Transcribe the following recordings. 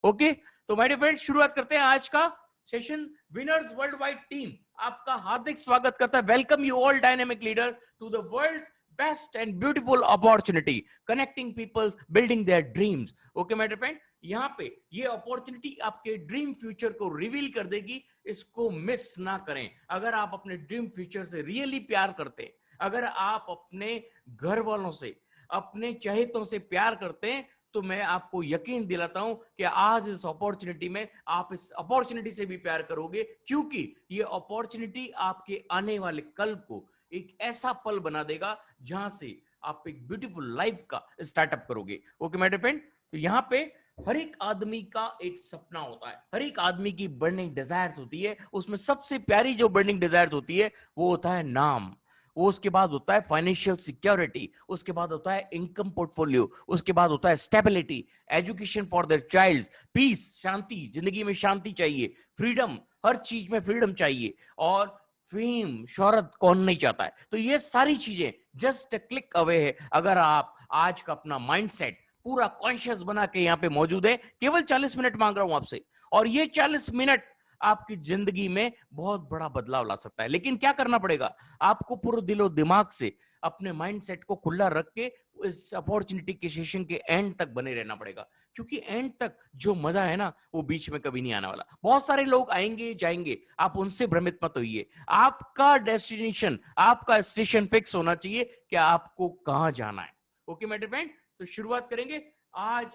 Okay, तो my dear friends शुरुआत करते हैं आज का session. Winners world wide team आपका हार्दिक स्वागत करता है। Welcome you all dynamic leader to the world's best and beautiful opportunity connecting people building their dreams. Okay my dear friend, यहाँ पे ये अपॉर्चुनिटी आपके ड्रीम फ्यूचर को रिवील कर देगी, इसको मिस ना करें। अगर आप अपने ड्रीम फ्यूचर से रियली प्यार करते हैं, अगर आप अपने घर वालों से, अपने चहेतों से प्यार करते हैं, तो मैं आपको यकीन दिलाता हूं कि आज इस अपॉर्चुनिटी में आप इस अपॉर्चुनिटी से भी प्यार करोगे, क्योंकि ये अपॉर्चुनिटी आपके आने वाले कल को एक ऐसा पल बना देगा जहां से आप एक ब्यूटीफुल लाइफ का स्टार्टअप करोगे। ओके माय डियर फ्रेंड, तो यहाँ पे हर एक आदमी का एक सपना होता है, हर एक आदमी की बर्निंग डिजायर्स होती है। उसमें सबसे प्यारी जो बर्निंग डिजायर्स होती है वो होता है नाम, वो उसके बाद होता है फाइनेंशियल सिक्योरिटी, उसके बाद होता है इनकम पोर्टफोलियो, उसके बाद होता है stability, education for their childs, peace, शांति, जिंदगी में शांति चाहिए, फ्रीडम, हर चीज में फ्रीडम चाहिए, और फेम, शोहरत कौन नहीं चाहता है। तो ये सारी चीजें जस्ट क्लिक अवे है अगर आप आज का अपना माइंडसेट पूरा कॉन्शियस बना के यहाँ पे मौजूद है। केवल 40 मिनट मांग रहा हूं आपसे, और ये 40 मिनट आपकी जिंदगी में बहुत बड़ा बदलाव ला सकता है। लेकिन क्या करना पड़ेगा, आपको पूरे दिलो दिमाग से अपने माइंडसेट को खुला रख के इस अपॉर्चुनिटी के सेशन के एंड तक बने रहना पड़ेगा, क्योंकि एंड तक जो मजा है ना वो बीच में कभी नहीं आने वाला। बहुत सारे लोग आएंगे जाएंगे, आप उनसे भ्रमित मत होइए। आपका डेस्टिनेशन, आपका स्टेशन फिक्स होना चाहिए कि आपको कहां जाना है। ओके माय डियर फ्रेंड, तो शुरुआत करेंगे। आज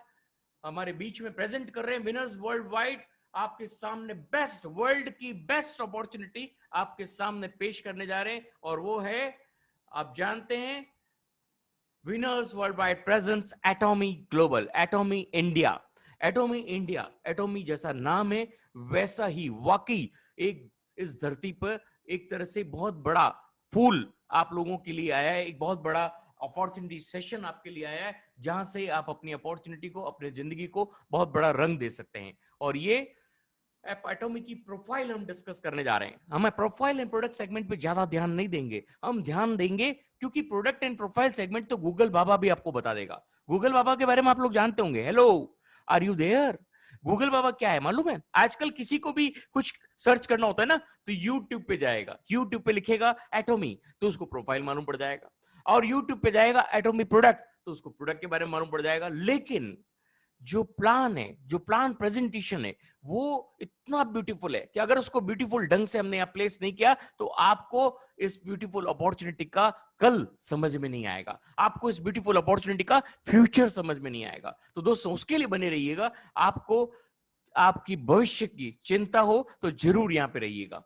हमारे बीच में प्रेजेंट कर रहे हैं विनर्स वर्ल्ड वाइड, आपके सामने बेस्ट, वर्ल्ड की बेस्ट अपॉर्चुनिटी आपके सामने पेश करने जा रहे हैं, और वो है, आप जानते हैं, winners world wide presence एटॉमी global, एटॉमी India. एटॉमी India, एटॉमी जैसा नाम है वैसा ही वाकई एक इस धरती पर एक तरह से बहुत बड़ा फूल आप लोगों के लिए आया है, एक बहुत बड़ा अपॉर्चुनिटी सेशन आपके लिए आया है, जहां से आप अपनी अपॉर्चुनिटी को, अपनी जिंदगी को बहुत बड़ा रंग दे सकते हैं। और ये एटॉमी की प्रोफाइल हम डिस्कस करने जा रहे हैं। हम प्रोफाइल एंड प्रोडक्ट सेगमेंट पे ज्यादा ध्यान नहीं देंगे, हम ध्यान देंगे क्योंकि प्रोडक्ट एंड प्रोफाइल सेगमेंट तो गूगल बाबा भी आपको बता देगा। गूगल बाबा के बारे में आप लोग जानते होंगे। Hello, are you there? Google बाबा क्या है मालूम है? आजकल किसी को भी कुछ सर्च करना होता है ना, तो यूट्यूब पे जाएगा, यूट्यूब पे लिखेगा एटॉमी, तो उसको प्रोफाइल मालूम पड़ जाएगा, और यूट्यूब पे जाएगा एटॉमी प्रोडक्ट, तो उसको प्रोडक्ट के बारे में मालूम पड़ जाएगा। लेकिन जो प्लान है, जो प्लान प्रेजेंटेशन है, वो इतना ब्यूटीफुल है कि अगर उसको ब्यूटीफुल ढंग से हमने यहाँ प्लेस नहीं किया, तो आपको इस ब्यूटीफुल अपॉर्चुनिटी का कल समझ में नहीं आएगा, आपको इस ब्यूटीफुल अपॉर्चुनिटी का फ्यूचर समझ में नहीं आएगा। तो दोस्तों उसके लिए बने रहिएगा। आपको आपकी भविष्य की चिंता हो तो जरूर यहाँ पे रहिएगा।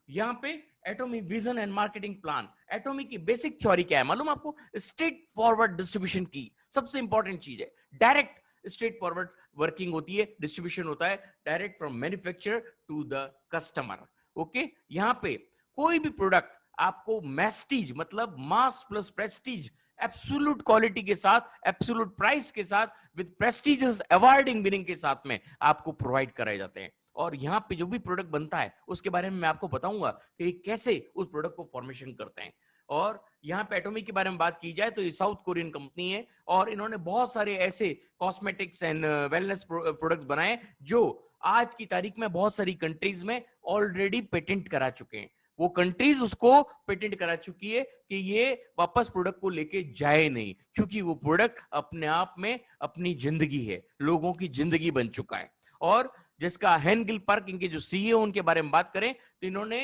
यहाँ पे एटॉमी विजन एंड मार्केटिंग प्लान, एटॉमी की बेसिक थ्योरी क्या है मालूम आपको? स्ट्रेट फॉरवर्ड डिस्ट्रीब्यूशन की सबसे इंपॉर्टेंट चीज है। डायरेक्ट स्ट्रेट फॉरवर्ड वर्किंग होती है, डिस्ट्रीब्यूशन होता है direct from manufacturer to the customer. Okay, यहाँ पे कोई भी प्रोडक्ट आपको मैस्टीज, मतलब mass plus prestige, absolute quality के साथ, एब्सोल्यूट प्राइस के साथ, विद प्रेस्टीजियस अवार्डिंग विनिंग के साथ में आपको प्रोवाइड कराए जाते हैं। और यहाँ पे जो भी प्रोडक्ट बनता है उसके बारे में मैं आपको बताऊंगा कि कैसे उस प्रोडक्ट को फॉर्मेशन करते हैं। और यहाँ पे एटॉमी के बारे में बात की जाए तो ये साउथ कोरियन कंपनी है, और इन्होंने बहुत सारे ऐसे कॉस्मेटिक्स एंड वेलनेस प्रोडक्ट्स बनाए जो आज की तारीख में बहुत सारी कंट्रीज में ऑलरेडी पेटेंट करा चुके हैं। वो कंट्रीज उसको पेटेंट करा चुकी है कि ये वापस प्रोडक्ट को लेके जाए नहीं, क्योंकि वो प्रोडक्ट अपने आप में अपनी जिंदगी है, लोगों की जिंदगी बन चुका है। और जिसका हेनगिल पार्क, इनके जो सीईओ, उनके बारे में बात करें तो इन्होंने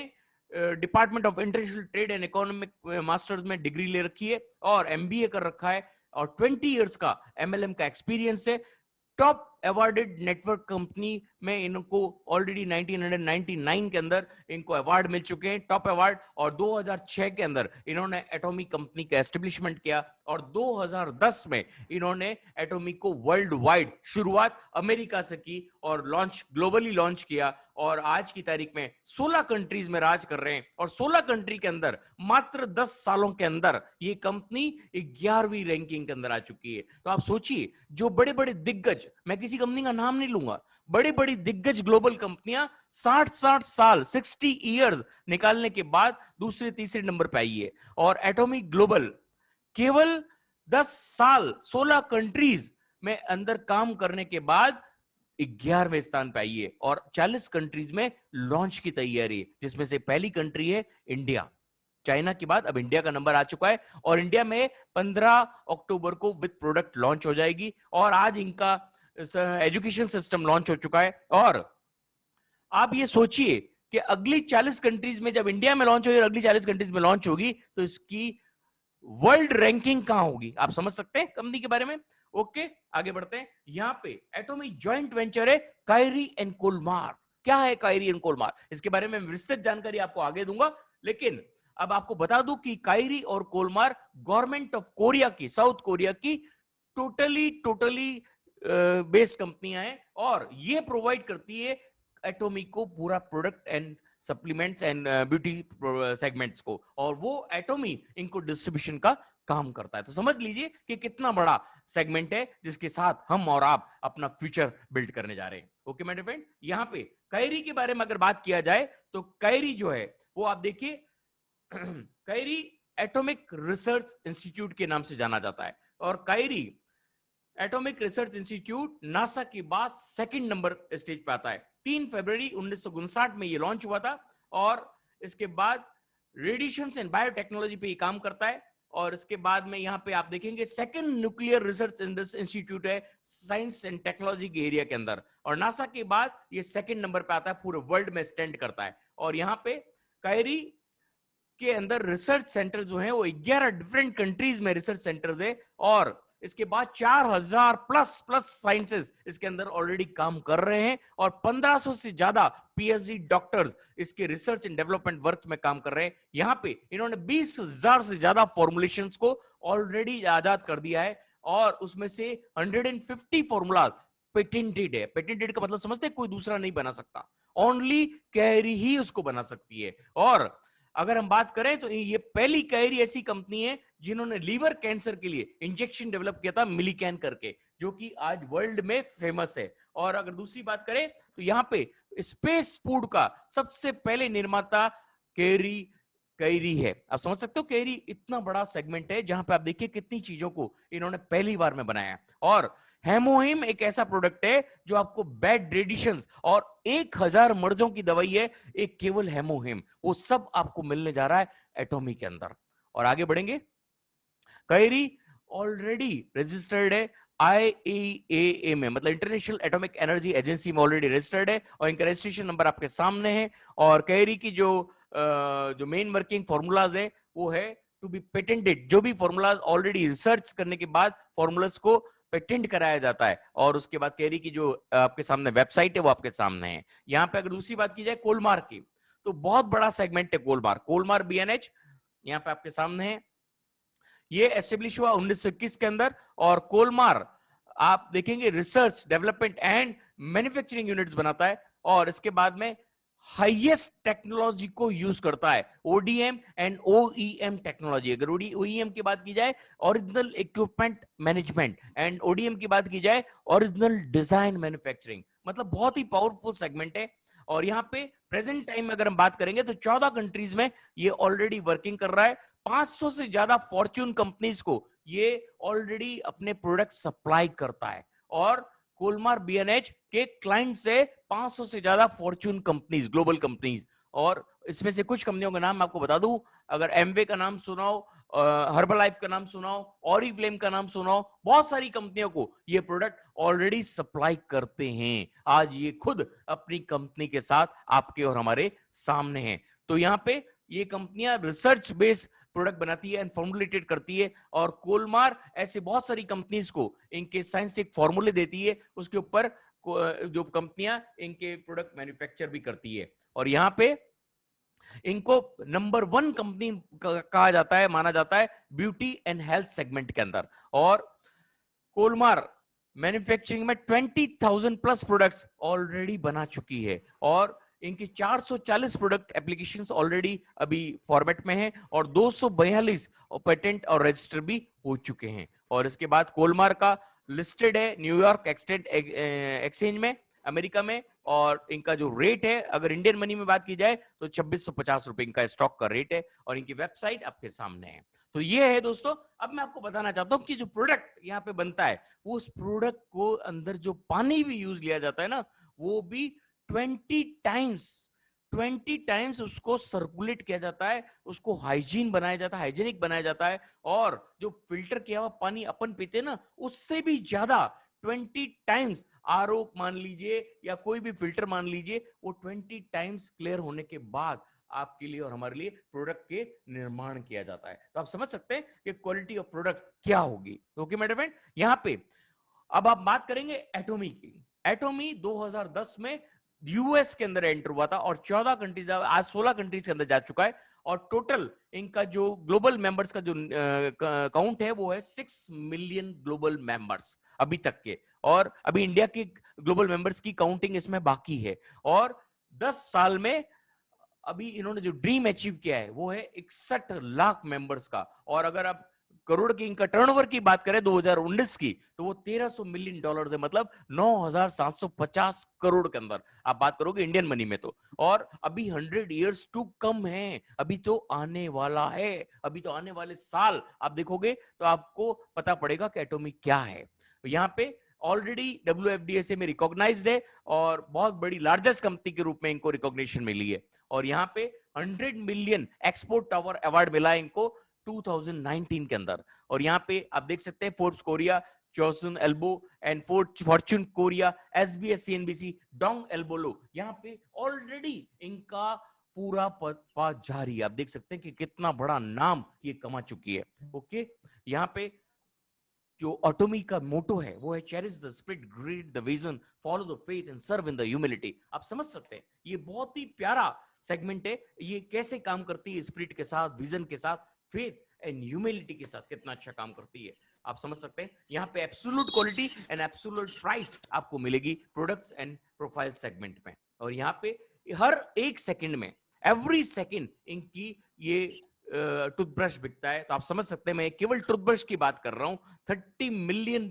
department of international trade and economic masters में डिग्री ले रखी है और एमबीए कर रखा है, और 20 इयर्स का एमएलएम का एक्सपीरियंस है। टॉप अवार्डेड नेटवर्क कंपनी में इनको ऑलरेडी 1999 के अंदर इनको अवार्ड मिल चुके हैं, टॉप अवार्ड। और 2006 के अंदर इन्होंने एटॉमी कंपनी का एस्टेब्लिशमेंट किया, और 2010 में इन्होंने एटॉमी को वर्ल्ड वाइड शुरुआत अमेरिका से की और लॉन्च, ग्लोबली लॉन्च किया। और आज की तारीख में 16 कंट्रीज में राज कर रहे हैं, और 16 कंट्री के अंदर मात्र 10 सालों के अंदर ये कंपनी 11वीं रैंकिंग के अंदर आ चुकी है। तो आप सोचिए, जो बड़े बड़े दिग्गज, मैं किसी कंपनी का नाम नहीं लूंगा, बड़ी बड़ी दिग्गज ग्लोबल कंपनियां 60-60 साल, 60 इयर्स निकालने के बाद दूसरे तीसरे नंबर पे आई है, और एटॉमी ग्लोबल केवल 10 साल 16 कंट्रीज में अंदर काम करने के बाद 11वें स्थान पे आई है और 40 कंट्रीज में लॉन्च की तैयारी है, जिसमें से पहली कंट्री है इंडिया। चाइना के बाद अब इंडिया का नंबर आ चुका है और इंडिया में 15 अक्टूबर को विद प्रोडक्ट लॉन्च हो जाएगी। और आज इनका एजुकेशन सिस्टम लॉन्च हो चुका है। और आप ये सोचिए कि अगली 40 कंट्रीज में जब इंडिया में लॉन्च होगी और अगली 40 कंट्रीज में लॉन्च होगी तो इसकी वर्ल्ड रैंकिंग कहां होगी। आप समझ सकते हैं कंपनी के बारे में। ओके, आगे बढ़ते हैं। यहां पे एटॉमिक जॉइंट वेंचर है कायरी एंड कोलमार। क्या है कायरी एंड कोलमार, इसके बारे में विस्तृत जानकारी आपको आगे दूंगा, लेकिन अब आपको बता दूं कि कायरी और कोलमार गवर्नमेंट ऑफ कोरिया की, साउथ कोरिया की टोटली बेस्ड कंपनियां हैं और ये प्रोवाइड करती है एटॉमिक को पूरा product and supplements and beauty segments को, और वो एटॉमी इनको डिस्ट्रीब्यूशन का काम करता है। तो समझ लीजिए कि कितना बड़ा सेगमेंट है जिसके साथ हम और आप अपना फ्यूचर बिल्ड करने जा रहे हैं। ओके मेरे फ्रेंड, यहां पे कायरी के बारे में अगर बात किया जाए तो कायरी जो है वो आप देखिए कायरी एटॉमिक रिसर्च इंस्टीट्यूट के नाम से जाना जाता है और Kairi atomic research institute NASA के बाद सेकंड नंबर स्टेज पे आता है। 3 फरवरी 1959 में ये लॉन्च हुआ था और इसके बाद रेडिएशन एंड बायोटेक्नोलॉजी पे ये काम करता है। और इसके बाद में यहाँ पे आप देखेंगे सेकंड न्यूक्लियर रिसर्च इंस्टीट्यूट है साइंस एंड टेक्नोलॉजी के एरिया के अंदर, और नासा के बाद ये सेकंड नंबर पे आता है, पूरे वर्ल्ड में स्टैंड करता है। और यहाँ पे कायरी के अंदर रिसर्च सेंटर जो है वो 11 डिफरेंट कंट्रीज में रिसर्च सेंटर्स है और इसके बाद 4000 प्लस साइंसेस इसके अंदर ऑलरेडी काम कर रहे हैं और 1500 से ज्यादा पीएचडी डॉक्टर्स इसके रिसर्च एंड डेवलपमेंट वर्क में काम कर रहे हैं। यहां पे इन्होंने 20,000 से ज्यादा फॉर्मुलेशंस को ऑलरेडी आजाद कर दिया है और उसमें से 150 फॉर्मूला पेटेंटेड है। पेटेंटेड का मतलब समझते हैं, कोई दूसरा नहीं बना सकता, ओनली कैरी ही उसको बना सकती है। और अगर हम बात करें तो ये पहली कायरी ऐसी कंपनी है जिन्होंने लीवर कैंसर के लिए इंजेक्शन डेवलप किया था मिलीकैन करके, जो कि आज वर्ल्ड में फेमस है। और अगर दूसरी बात करें तो यहां पे स्पेस फूड का सबसे पहले निर्माता कैरी है। आप समझ सकते हो कैरी इतना बड़ा सेगमेंट है जहां पे आप देखिए कितनी चीजों को इन्होंने पहली बार में बनाया। और हेमोहिम एक ऐसा प्रोडक्ट है जो आपको बेड रेडिशंस और 1000 मर्जों की दवाई है, एक केवल हेमोहिम, वो सब आपको मिलने जा रहा है एटॉमी के अंदर। और आगे बढ़ेंगे, कायरी ऑलरेडी रजिस्टर्ड है IAEA में, मतलब इंटरनेशनल एटॉमिक एनर्जी एजेंसी में ऑलरेडी रजिस्टर्ड है और इनका रजिस्ट्रेशन नंबर आपके सामने है। और कायरी की जो मेन वर्किंग फॉर्मूलाज है वो है टू बी पेटेंटेड। जो भी फॉर्मूलाज ऑलरेडी रिसर्च करने के बाद फॉर्मूलाज को पेटेंट कराया जाता है और उसके बाद कैरी की जो आपके सामने वेबसाइट है वो आपके सामने है। यहाँ पे अगर दूसरी बात की जाए कोलमार की, तो बहुत बड़ा सेगमेंट है कोलमार BNH यहाँ पे आपके सामने है। ये एस्टेब्लिश हुआ 1921 के अंदर और कोलमार आप देखेंगे research development and manufacturing units बनाता है और इसके बाद में हाईएस्ट टेक्नोलॉजी को यूज करता है, ODM एंड OEM टेक्नोलॉजी। अगर OEM की बात की जाए original equipment management and ODM की बात की जाए ओरिजिनल डिजाइन मैन्युफैक्चरिंग, मतलब बहुत ही पावरफुल सेगमेंट है। और यहाँ पे प्रेजेंट टाइम में अगर हम बात करेंगे तो 14 कंट्रीज में ये ऑलरेडी वर्किंग कर रहा है। 500 से ज्यादा फॉर्च्यून कंपनीज को ये ऑलरेडी अपने प्रोडक्ट सप्लाई करता है और कोलमार BNH के क्लाइंट से 500 से ज्यादा फॉर्च्यून कंपनीज, ग्लोबल कंपनीज। और इसमें से कुछ कंपनियों का नाम आपको बता दूं, अगर एमवे का नाम सुनाओ, हर्बलाइफ का नाम सुनाओ, ऑरिफ्लेम का नाम सुनाओ, बहुत सारी कंपनियों को ये प्रोडक्ट ऑलरेडी सप्लाई करते हैं। आज ये खुद अपनी कंपनी के साथ आपके और हमारे सामने हैं। तो यहाँ पे ये कंपनियां रिसर्च बेस्ड प्रोडक्ट बनाती है एंड फॉर्मुलेटेड करती है और कोलमार ऐसे बहुत सारी कंपनीज को इनके साइंटिफिक फॉर्मूले देती है, उसके ऊपर जो कंपनियां इनके प्रोडक्ट मैन्युफैक्चर भी करती है। और यहाँ पे इनको नंबर 1 कंपनी कहा जाता है, माना जाता है ब्यूटी एंड हेल्थ सेगमेंट के अंदर। और कोलमार मैन्युफैक्चरिंग में 20,000 प्लस प्रोडक्ट्स ऑलरेडी बना चुकी है और इनके 440 प्रोडक्ट एप्लीकेशंस ऑलरेडी अभी फॉर्मेट में हैं और 242 पेटेंट और रजिस्टर भी हो चुके हैं। और इसके बाद कोलमार का लिस्टेड है न्यूयॉर्क एक्सचेंज में अमेरिका में, और इनका जो रेट है अगर इंडियन मनी में बात की जाए तो 2650 रुपए इनका स्टॉक का रेट है और इनकी वेबसाइट आपके सामने है। तो ये है दोस्तों। अब मैं आपको बताना चाहता हूं कि जो प्रोडक्ट यहाँ पे बनता है, वो उस प्रोडक्ट को अंदर जो पानी भी यूज लिया जाता है ना, वो भी 20 टाइम्स उसको सर्कुलेट किया जाता है, उसको हाइजीन बनाया जाता है, हाइजीनिक बनाया जाता है। और जो फिल्टर किया हुआ पानी अपन पीते हैं ना, उससे भी ज्यादा 20 टाइम्स आरओ मान लीजिए या कोई भी फिल्टर मान लीजिए, वो 20 टाइम्स क्लियर होने के बाद आपके लिए और हमारे लिए प्रोडक्ट के निर्माण किया जाता है। तो आप समझ सकते हैं कि क्वालिटी ऑफ प्रोडक्ट क्या होगी। ओके मेरे फ्रेंड, यहाँ पे अब आप बात करेंगे एटॉमी की। एटॉमी 2010 में यूएस के अंदर एंटर हुआ था और 14 कंट्रीज, आज 16 कंट्रीज के अंदर जा चुका है। और टोटल इनका जो ग्लोबल मेंबर्स का जो काउंट है वो है 6 मिलियन ग्लोबल मेंबर्स अभी तक के। और अभी इंडिया के ग्लोबल मेंबर्स की काउंटिंग इसमें बाकी है। और 10 साल में अभी इन्होंने जो ड्रीम अचीव किया है वो है 61 लाख मेंबर्स का। और अगर आप करोड़ की इनका टर्नओवर की बात करें 2019 की, तो वो 1300 मिलियन डॉलर है, मतलब 9750 करोड़ के अंदर आप बात करोगे इंडियन मनी में तो। और अभी 100 इयर्स टू कम है, अभी तो आने वाला है, अभी तो आने वाले साल आप देखोगे तो आपको पता पड़ेगा कि एटॉमी क्या है। यहाँ पे ऑलरेडी WFDSA में रिकॉग्नाइज्ड है और बहुत बड़ी लार्जेस्ट कंपनी के रूप में इनको रिकॉग्निशन मिली है। और यहाँ पे 100 मिलियन एक्सपोर्ट टावर अवार्ड मिला है इनको 2019 के अंदर। और यहाँ पे आप देख सकते हैं Forbes Korea, Chosun Ilbo and Fortune Korea, SBS CNBC, Dong Ilbo, यहाँ पे ऑलरेडी इनका पूरा पा जारी है। आप देख सकते हैं कि कितना बड़ा नाम ये कमा चुकी है। ओके, यहाँ पे जो ऑटोमी का मोटो है वो है cherish the spirit, greed the vision, follow the faith and serve in the humility. आप समझ सकते हैं ये बहुत ही प्यारा सेगमेंट है, ये कैसे काम करती है स्पिरिट के साथ, विजन के साथ, फेथ एंड ह्यूमिलिटी के साथ कितना अच्छा काम करती है। आप समझ सकते हैं यहाँ पे absolute quality and absolute price आपको मिलेगी प्रोडक्ट्स एंड प्रोफाइल सेगमेंट में। और यहाँ पे हर एक सेकंड में, एवरी सेकंड इनकी ये टूथब्रश बिकता है। तो आप समझ सकते हैं मैं केवल टूथब्रश की बात कर रहा हूं, 30 मिलियन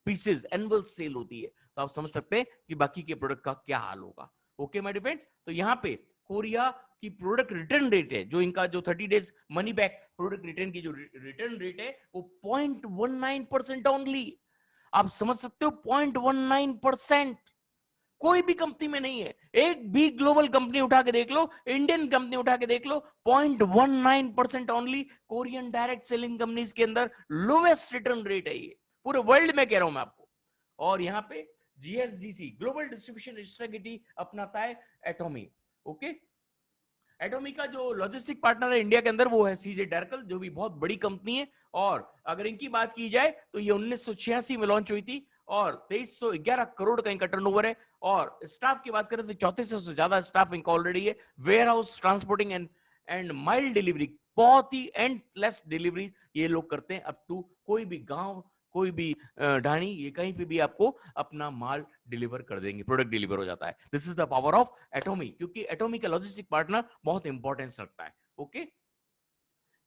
पीसेस एनुअल सेल होती है। तो आप समझ सकते हैं कि बाकी के प्रोडक्ट का क्या हाल होगा। ओके माय डियर फ्रेंड, तो यहाँ पे कोरिया की प्रोडक्ट रिटर्न रेट है, जो इनका जो 30 days money back product return की जो रिटर्न रेट है वो 0.19% ओनली। आप समझ सकते हो 0.19%, कोई भी कंपनी में नहीं है। एक भी ग्लोबल कंपनी उठा के देख लो, इंडियन कंपनी उठा के देख लो, 0.19% only Korean direct selling companies के अंदर लोवेस्ट रिटर्न रेट है ये, पूरे वर्ल्ड में कह रहा हूं मैं आपको। और यहाँ पे GSGC ग्लोबल डिस्ट्रीब्यूशन स्ट्रेटेजी अपनाता है एटॉमी। ओके, एटॉमी का जो लॉजिस्टिक पार्टनर है इंडिया के अंदर वो है CJ Darkle, जो भी बहुत बड़ी कंपनी है। और अगर इनकी बात की जाए तो ये 1986 में लॉन्च हुई थी और 2311 करोड़ का इनका टर्नओवर है। और स्टाफ की बात करें तो 3400 से ज्यादा स्टाफ इनका ऑलरेडी है। Warehouse, transporting and mile delivery, बहुत ही एंडलेस डिलीवरी ये लोग करते हैं। अप टू कोई भी गांव, कोई भी ढाणी, ये कहीं पे भी आपको अपना माल डिलीवर कर देंगे, प्रोडक्ट डिलीवर हो जाता है। This is the power of एटॉमी, क्योंकि एटॉमी का लॉजिस्टिक पार्टनर बहुत इंपॉर्टेंस रखता है। ओके,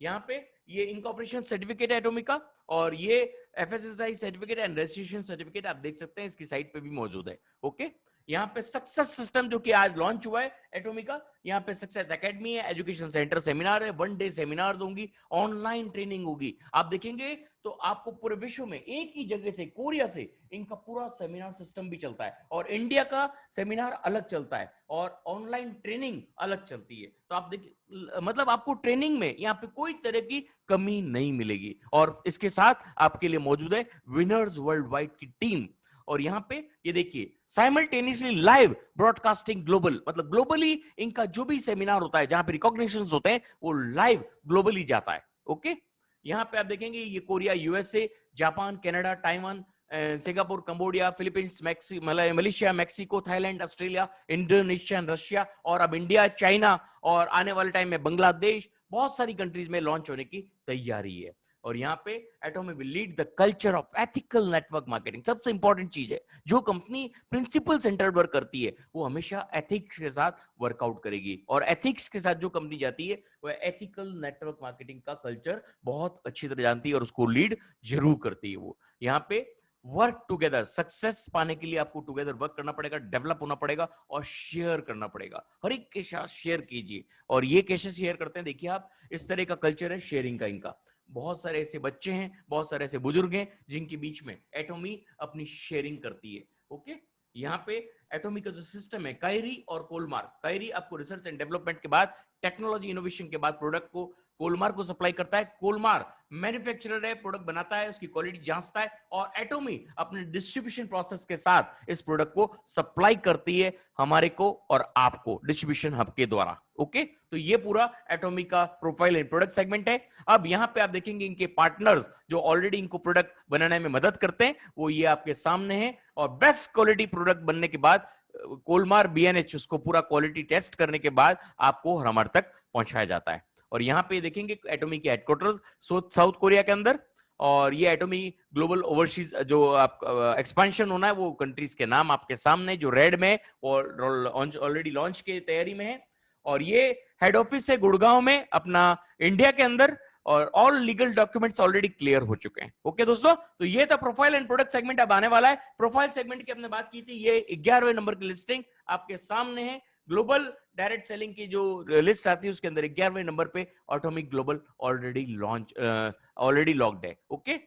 यहाँ पे ये इनकॉर्पोरेशन सर्टिफिकेट है एटॉमी का, और ये FSSAI certificate and registration certificate आप देख सकते हैं इसकी साइट पे भी मौजूद है। ओके, यहाँ पे सक्सेस सिस्टम जो कि आज लॉन्च हुआ है एटॉमी का, यहाँ पे सक्सेस एकेडमी है, एजुकेशन सेंटर, सेमिनार है, 1 डे सेमिनार होंगी, ऑनलाइन ट्रेनिंग होगी। आप देखेंगे तो आपको पूरे विश्व में एक ही जगह से, कोरिया से इनका पूरा सेमिनार सिस्टम भी चलता है, और इंडिया का सेमिनार अलग चलता है और ऑनलाइन ट्रेनिंग अलग चलती है। तो आप देखिए, मतलब आपको ट्रेनिंग में यहाँ पे कोई तरह की कमी नहीं मिलेगी। और इसके साथ आपके लिए मौजूद है विनर्स वर्ल्ड वाइड की टीम। और यहाँ पे ये देखिए साइमल्टेनियसली लाइव ब्रॉडकास्टिंग ग्लोबल, मतलब ग्लोबली इनका जो भी सेमिनार होता है जहां पे रिकॉग्निशंस होते हैं वो लाइव ग्लोबली जाता है। ओके, यहाँ पे आप देखेंगे ये Korea, USA, Japan, Canada, Taiwan, Singapore, Cambodia, Philippines, Malaysia, Mexico, Thailand, Australia, Indonesia, Russia, और अब इंडिया, चाइना, और आने वाले टाइम में बांग्लादेश, बहुत सारी कंट्रीज में लॉन्च होने की तैयारी है। और यहाँ पे एटॉमी will lead the culture of ethical network marketing. सबसे इंपॉर्टेंट चीज है, जो कंपनी प्रिंसिपल सेंटर्ड वर्क करती है वो हमेशा एथिक्स के साथ वर्कआउट करेगी, और एथिक्स के साथ जो कंपनी जाती है वो एथिकल नेटवर्क मार्केटिंग का कल्चर बहुत अच्छी तरह जानती है और उसको लीड जरूर करती है वो। यहाँ पे वर्क टुगेदर, सक्सेस पाने के लिए आपको टुगेदर वर्क करना पड़ेगा, डेवलप होना पड़ेगा और शेयर करना पड़ेगा। हर एक के साथ शेयर कीजिए, और ये कैसे शेयर करते हैं देखिए आप, इस तरह का कल्चर है शेयरिंग का इनका। बहुत सारे ऐसे बच्चे हैं, बहुत सारे ऐसे बुजुर्ग हैं जिनके बीच में एटॉमी अपनी शेयरिंग करती है। ओके, यहाँ पे एटॉमी का जो सिस्टम है, कायरी और कोलमार, कायरी आपको रिसर्च एंड डेवलपमेंट के बाद, टेक्नोलॉजी इनोवेशन के बाद प्रोडक्ट को कोलमार को सप्लाई करता है। कोलमार मैन्युफैक्चरर है, प्रोडक्ट बनाता है, उसकी क्वालिटी जांचता है, और एटॉमी अपने डिस्ट्रीब्यूशन प्रोसेस के साथ इस प्रोडक्ट को सप्लाई करती है हमारे को और आपको डिस्ट्रीब्यूशन हब के द्वारा। ओके, तो ये पूरा एटॉमी का प्रोफाइल एंड प्रोडक्ट सेगमेंट है। अब यहाँ पे आप देखेंगे इनके पार्टनर्स जो ऑलरेडी इनको प्रोडक्ट बनाने में मदद करते हैं, वो ये आपके सामने है। और बेस्ट क्वालिटी प्रोडक्ट बनने के बाद कोलमार बीएनएच उसको पूरा क्वालिटी टेस्ट करने के बाद आपको हमारे तक पहुंचाया जाता है। और यहाँ पे देखेंगे एटॉमी के हेडक्वार्टर्स साउथ कोरिया के अंदर, और ये एटॉमी ग्लोबल ओवरसीज जो आप एक्सपेंशन होना है वो कंट्रीज के नाम आपके सामने, जो रेड में और ऑलरेडी लॉन्च की तैयारी में है। और ये हेड ऑफिस है गुड़गांव में अपना इंडिया के अंदर, और all legal documents already clear हो चुके हैं। ओके दोस्तों, तो ये था प्रोफाइल एंड प्रोडक्ट सेगमेंट। अब आने वाला है प्रोफाइल सेगमेंट की हमने बात की थी, ये 11वें नंबर की लिस्टिंग आपके सामने है। ग्लोबल डायरेक्ट सेलिंग की जो लिस्ट आती है उसके अंदर 11वें नंबर पे एटॉमिक ग्लोबल ऑलरेडी लॉक्ड है। ओके,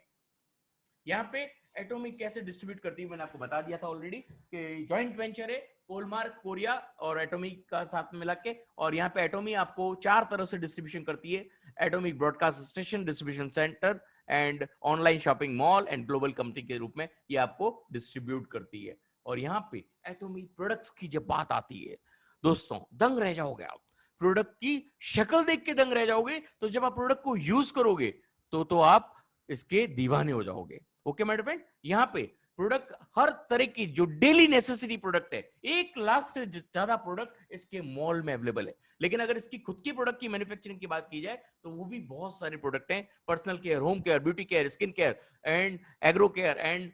यहाँ पे एटॉमिक कैसे डिस्ट्रीब्यूट करती है मैंने आपको बता दिया था ऑलरेडी कि जॉइंट वेंचर है कोलमार कोरिया और एटॉमिक का साथ में मिला के। और यहाँ पे एटॉमी आपको 4 तरह से डिस्ट्रीब्यूशन करती है, atomic broadcast station, distribution centre and online shopping mall and global company के रूप में ये आपको डिस्ट्रीब्यूट करती है। और यहाँ पे एटॉमिक प्रोडक्ट्स की जब बात आती है दोस्तों, दंग रह जाओगे आप, प्रोडक्ट की शक्ल देख के दंग रह जाओगे। तो जब आप प्रोडक्ट को यूज करोगे तो आप इसके दीवाने हो जाओगे। ओके माय फ्रेंड, यहाँ पे प्रोडक्ट हर तरह की जो डेली नेसेसिटी प्रोडक्ट है, 1 लाख से ज्यादा प्रोडक्ट इसके मॉल में अवेलेबल है। लेकिन अगर इसकी खुद की प्रोडक्ट की मैन्युफैक्चरिंग की बात की जाए तो वो भी बहुत सारे प्रोडक्ट हैं, personal care, home care, beauty care, skin care and agro care and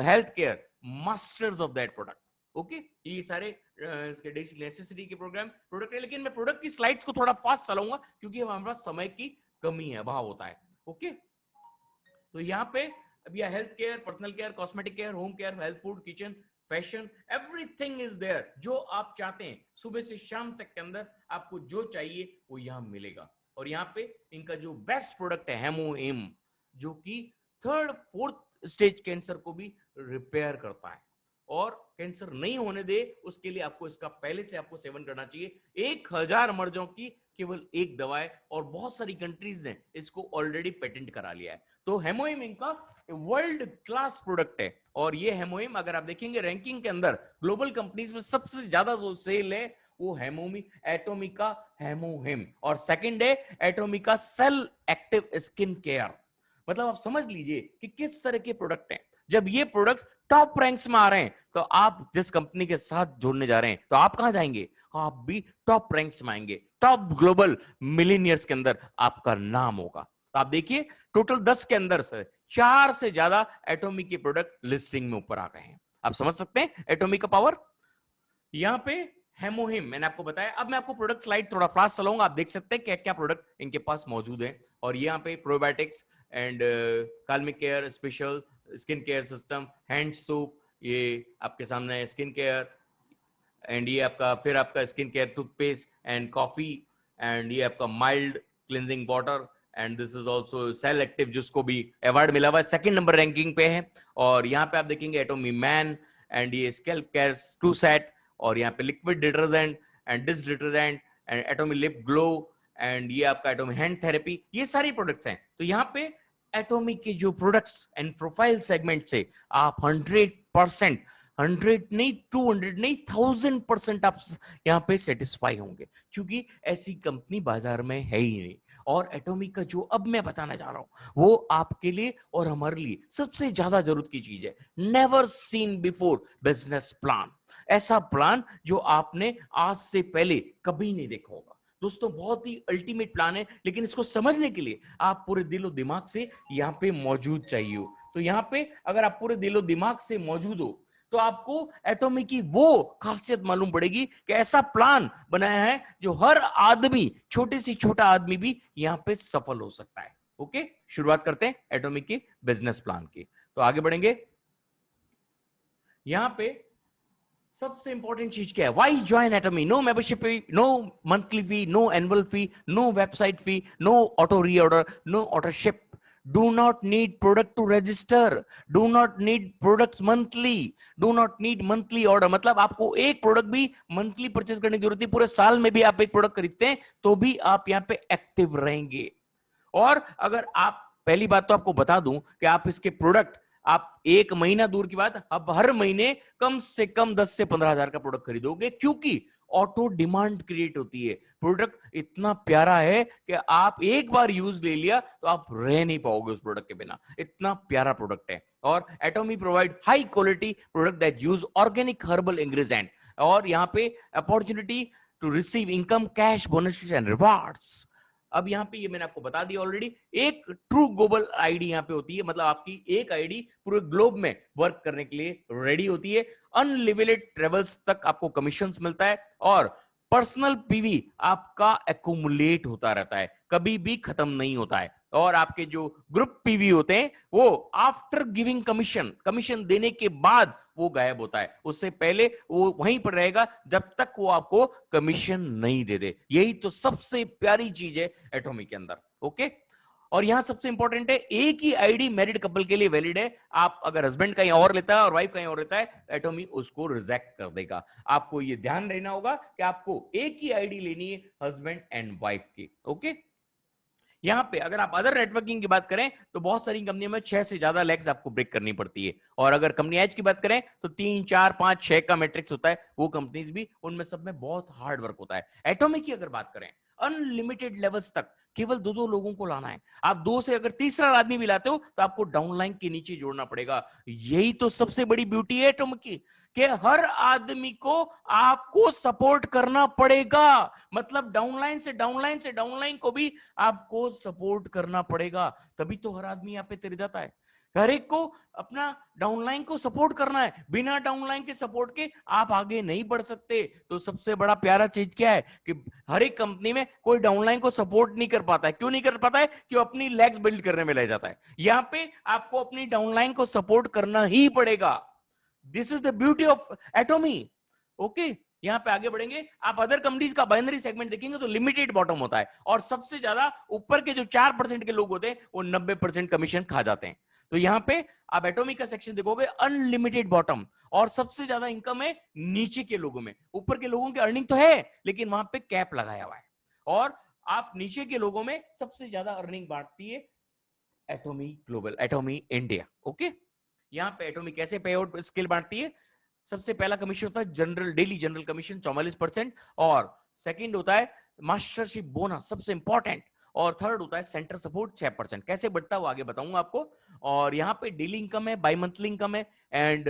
health care, masters of that product. Okay, ये सारे इसके डेली नेसेसिटी के प्रोडक्ट है। लेकिन मैं प्रोडक्ट की स्लाइड्स को थोड़ा फास्ट चलाऊंगा क्योंकि हमारे पास समय की कमी है, अभाव होता है। ओके, तो यहाँ पे अब यह health care, personal care, cosmetic care, home care, health, food, kitchen, fashion, everything is there. जो आप चाहते हैं सुबह से शाम तक के अंदर आपको जो चाहिए वो यहाँ मिलेगा। और यहाँ पे इनका जो बेस्ट प्रोडक्ट है हेमोहिम, जो कि 3rd 4th स्टेज कैंसर को भी रिपेयर करता है और कैंसर नहीं होने दे उसके लिए आपको इसका पहले से आपको सेवन करना चाहिए। 1000 मर्जों की केवल एक दवा है और बहुत सारी कंट्रीज ने इसको ऑलरेडी पेटेंट करा लिया है। तो हेमोहिम इनका वर्ल्ड क्लास प्रोडक्ट है। और ये हेमोहिम अगर आप देखेंगे रैंकिंग के अंदर ग्लोबल कंपनीज में सबसे ज्यादा जो सेल है वो एटॉमी का हेमोहिम, और सेकंड है एटॉमी का सेल एक्टिव स्किन केयर। मतलब आप समझ लीजिए कि किस तरह के प्रोडक्ट हैं। जब ये प्रोडक्ट्स टॉप रैंक्स में आ रहे हैं तो आप जिस कंपनी के साथ जुड़ने जा रहे हैं तो आप कहां जाएंगे, आप भी टॉप रैंक्स में आएंगे, टॉप ग्लोबल मिलियनियर्स के अंदर आपका नाम होगा। तो आप देखिए टोटल 10 के अंदर से 4 से ज्यादा एटॉमी के प्रोडक्ट लिस्टिंग में ऊपर आ गए हैं। आप समझ सकते हैं एटॉमी का पावर। यहाँ पे हेमोहिम मैंने आपको बताया। अब मैं आपको प्रोडक्ट स्लाइड थोड़ा फास्ट चलाऊंगा, आप देख सकते हैं क्या क्या प्रोडक्ट इनके पास मौजूद है। और यहाँ पे probiotics and calmic care, special skin care system, hand soap, ये आपके सामने स्किन केयर, एंड ये आपका फिर आपका skin care toothpaste and coffee, and ये आपका mild cleansing water, and this is also cell active जिसको भी अवार्ड मिला हुआ है, 2nd नंबर रैंकिंग पे है। और यहाँ पे आप देखेंगे एटॉमी मैन एंड ये स्कैल्प केयर टू सेट, और यहाँ पे liquid detergent and dish detergent and एटॉमी lip glow, and ये आपका एटॉमी हैंड थेरेपी, ये सारी प्रोडक्ट्स हैं। तो यहाँ पे एटॉमी के जो प्रोडक्ट्स एंड प्रोफाइल सेगमेंट से आप 100%, 100 नहीं 200 नहीं 1000% आप यहाँ पे सेटिस्फाई होंगे, क्योंकि ऐसी कंपनी बाजार में है ही नहीं। और एटॉमी का जो अब मैं बताना चाह रहा हूं वो आपके लिए और हमारे लिए सबसे ज्यादा जरूरत की चीज है। Never seen before business plan, ऐसा प्लान जो आपने आज से पहले कभी नहीं देखा होगा। दोस्तों बहुत ही अल्टीमेट प्लान है, लेकिन इसको समझने के लिए आप पूरे दिलो दिमाग से यहाँ पे मौजूद चाहिए हो। तो यहाँ पे अगर आप पूरे दिलो दिमाग से मौजूद हो तो आपको एटॉमी की वो खासियत मालूम पड़ेगी कि ऐसा प्लान बनाया है जो हर आदमी, छोटे से छोटा आदमी भी यहाँ पे सफल हो सकता है। ओके, शुरुआत करते हैं एटॉमी के बिजनेस प्लान की। तो आगे बढ़ेंगे। यहाँ पे सबसे इंपॉर्टेंट चीज क्या है? Why join Atomy? No membership fee, no monthly fee, no annual fee, no website fee, no auto reorder, no auto ship, do not need product to register, do not need products monthly, do not need monthly order। मतलब आपको एक product भी monthly purchase करने की जरूरत नहीं, पूरे साल में भी आप एक प्रोडक्ट खरीदते हैं तो भी आप यहाँ पे एक्टिव रहेंगे। और अगर आप, पहली बात तो आपको बता दूं कि आप इसके प्रोडक्ट, आप एक महीना दूर की बात, अब हर महीने कम से कम 10 से 15 हजार का प्रोडक्ट खरीदोगे, क्योंकि ऑटो डिमांड क्रिएट होती है। प्रोडक्ट इतना प्यारा है कि आप एक बार यूज ले लिया तो आप रह नहीं पाओगे उस प्रोडक्ट के बिना, इतना प्यारा प्रोडक्ट है। और Atomy provide high quality product that use organic herbal ingredient, और यहाँ पे opportunity to receive income, cash, bonuses and rewards. अब यहाँ पे ये मैंने आपको बता दिया ऑलरेडी, एक ट्रू ग्लोबल आईडी यहाँ पे होती है, मतलब आपकी एक आईडी पूरे ग्लोब में वर्क करने के लिए रेडी होती है। अनलिमिटेड ट्रेवल्स तक आपको कमीशंस मिलता है, और पर्सनल पीवी आपका एक्यूमुलेट होता रहता है, कभी भी खत्म नहीं होता है। और आपके जो ग्रुप पीवी होते हैं वो आफ्टर गिविंग कमीशन, कमीशन देने के बाद वो गायब होता है, उससे पहले वो वहीं पर रहेगा जब तक वो आपको कमीशन नहीं दे दे। यही तो सबसे प्यारी चीज है एटॉमी के अंदर। ओके, और यहां सबसे इंपॉर्टेंट है, एक ही आईडी मैरिड कपल के लिए वैलिड है। आप अगर हस्बैंड कहीं और लेता है और वाइफ कहीं और लेता है, एटॉमी उसको रिजेक्ट कर देगा। आपको ये ध्यान रहना होगा कि आपको एक ही आईडी लेनी है हस्बैंड एंड वाइफ की। ओके, यहां पे अगर आप अदर नेटवर्किंग की बात करें तो बहुत सारी कंपनियों में 6 से ज्यादा लेग्स आपको ब्रेक करनी पड़ती है, और अगर कंपनी एज की बात करें तो 3, 4, 5, 6 का मैट्रिक्स होता है, वो कंपनीज भी, उनमें सब में बहुत हार्ड वर्क होता है। एटॉमिक की अगर बात करें, अनलिमिटेड लेवल्स तक केवल 2-2 लोगों को लाना है। आप 2 से अगर तीसरा आदमी भी लाते हो तो आपको डाउनलाइन के नीचे जोड़ना पड़ेगा। यही तो सबसे बड़ी ब्यूटी है एटॉमिक की, कि हर आदमी को आपको सपोर्ट करना पड़ेगा। मतलब डाउनलाइन से डाउनलाइन से डाउनलाइन को भी आपको सपोर्ट करना पड़ेगा, तभी तो हर आदमी यहाँ पे तेरे जाता है। हर एक को अपना डाउनलाइन को सपोर्ट करना है, बिना डाउनलाइन के सपोर्ट के आप आगे नहीं बढ़ सकते। तो सबसे बड़ा प्यारा चीज क्या है कि हर एक कंपनी में कोई डाउनलाइन को सपोर्ट नहीं कर पाता है। क्यों नहीं कर पाता है? कि वो अपनी लेग्स बिल्ड करने में ले जाता है। यहाँ पे आपको अपनी डाउनलाइन को सपोर्ट करना ही पड़ेगा। This is the beauty of एटॉमी। Okay, यहां पे आगे बढ़ेंगे, आप अदर कंपनीज का बाइनरी सेगमेंट देखेंगे तो लिमिटेड बॉटम होता है, और सबसे ज्यादा ऊपर के जो 4% के लोग होते हैं वो 90% कमीशन खा जाते हैं। तो यहां पे आप एटॉमी का सेक्शन देखोगे, अनलिमिटेड बॉटम, और सबसे ज्यादा इनकम है नीचे के लोगों में। ऊपर के लोगों की अर्निंग तो है लेकिन वहां पे कैप लगाया हुआ है, और आप नीचे के लोगों में सबसे ज्यादा अर्निंग बांटती है एटॉमी ग्लोबल, एटॉमी इंडिया। ओके, यहां पे एटॉमी कैसे पे आउट स्केल बांटती है? सबसे पहला कमीशन होता है जनरल, डेली जनरल कमीशन 44%, और सेकंड होता है मास्टरशिप बोनस, सबसे इंपॉर्टेंट, और थर्ड होता है सेंटर सपोर्ट 6%। कैसे बढ़ता है वो आगे बताऊंगा आपको। और यहाँ पे डेली इनकम है, बाई मंथली इनकम है, एंड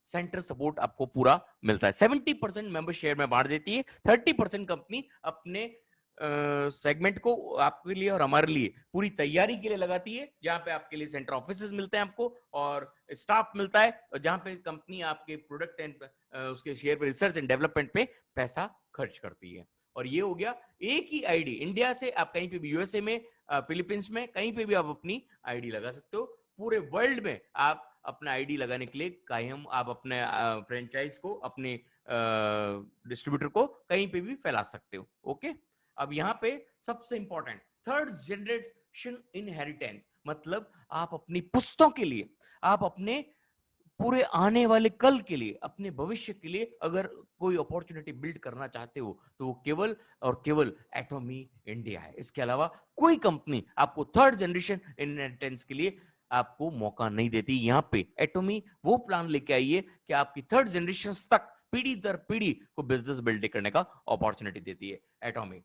सेंटर सपोर्ट आपको पूरा मिलता है। 70% मेंबर शेयर में बांट देती है, 30% कंपनी अपने सेगमेंट को आपके लिए और हमारे लिए पूरी तैयारी के लिए लगाती है, जहां पे आपके लिए सेंटर ऑफिसेज मिलते हैं आपको, और स्टाफ मिलता है, और जहां पे कंपनी आपके प्रोडक्ट एंड उसके शेयर पे, रिसर्च एंड डेवलपमेंट पे पैसा खर्च करती है। और ये हो गया एक ही आईडी, इंडिया से आप कहीं पे भी, यूएसए में, फिलीपींस में, कहीं पे भी आप अपनी आईडी लगा सकते हो। पूरे वर्ल्ड में आप अपना आईडी लगाने के लिए कायम, आप अपने फ्रेंचाइज को, अपने डिस्ट्रीब्यूटर को कहीं पे भी फैला सकते हो। ओके, अब यहाँ पे सबसे इंपॉर्टेंट, थर्ड जनरेशन इनहेरिटेंस, मतलब आप अपनी पुश्तों के लिए, आप अपने पूरे आने वाले कल के लिए, अपने भविष्य के लिए अगर कोई अपॉर्चुनिटी बिल्ड करना चाहते हो तो वो केवल और केवल एटॉमी इंडिया है। इसके अलावा कोई कंपनी आपको थर्ड जनरेशन इनहेरिटेंस के लिए आपको मौका नहीं देती। यहाँ पे एटॉमी वो प्लान लेके आई है कि आपकी थर्ड जनरेशन तक, पीढ़ी दर पीढ़ी को बिजनेस बिल्ड करने का अपॉर्चुनिटी देती है एटॉमी।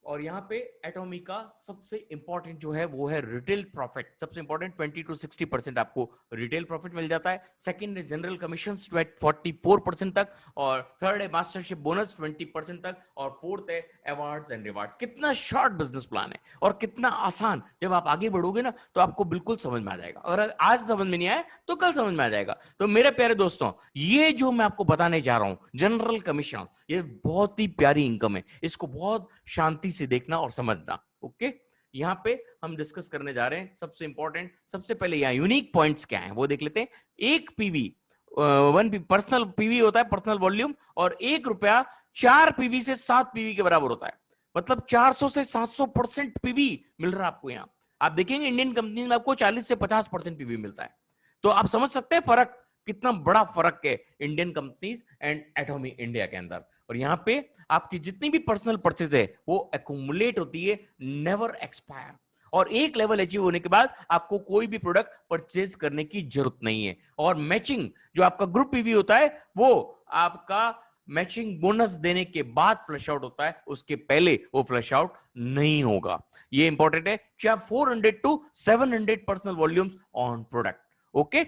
और यहाँ पे एटॉमी का सबसे इंपॉर्टेंट जो है वो है रिटेल प्रॉफिट। सबसे इंपॉर्टेंट 20 to 60% आपको रिटेल प्रॉफिट मिल जाता है। सेकंड है जनरल कमीशन 44% तक, और थर्ड है मास्टरशिप बोनस 20% तक, और फोर्थ है अवार्ड्स एंड रिवार्ड्स। कितना शॉर्ट बिजनेस प्लान है और कितना आसान। जब आप आगे बढ़ोगे ना तो आपको बिल्कुल समझ में आ जाएगा, और आज समझ में नहीं आया तो कल समझ में आ जाएगा। तो मेरे प्यारे दोस्तों, ये जो मैं आपको बताने जा रहा हूं जनरल कमीशन, ये बहुत ही प्यारी इनकम है, इसको बहुत शांति से देखना और समझना। ओके, यहां पे हम डिस्कस करने जा रहे हैं सबसे इंपॉर्टेंट। सबसे पहले यहाँ यूनिक पॉइंट्स क्या हैं वो देख लेते हैं। एक पीवी 1 पर्सनल पीवी होता है, पर्सनल वॉल्यूम, और 1 रुपया 4 पीवी से 7 पीवी के बराबर होता है। मतलब 400 से 700% पीवी मिल रहा है आपको। यहाँ आप देखेंगे इंडियन कंपनी में आपको 40 से 50% पीवी मिलता है। तो आप समझ सकते हैं फर्क, कितना बड़ा फर्क है इंडियन कंपनीज एंड एटॉमी इंडिया के अंदर। और यहाँ पे आपकी जितनी भी पर्सनल परचेज है वो एक्यूमुलेट होती है, नेवर एक्सपायर। और एक लेवल अचीव होने के बाद आपको कोई भी प्रोडक्ट परचेज करने की जरूरत नहीं है। और मैचिंग जो आपका ग्रुप पीवी होता है वो आपका मैचिंग बोनस देने के बाद फ्लश आउट होता है, उसके पहले वो फ्लश आउट नहीं होगा। ये इंपॉर्टेंट है कि आप 400 to 700 personal volumes on product. Okay,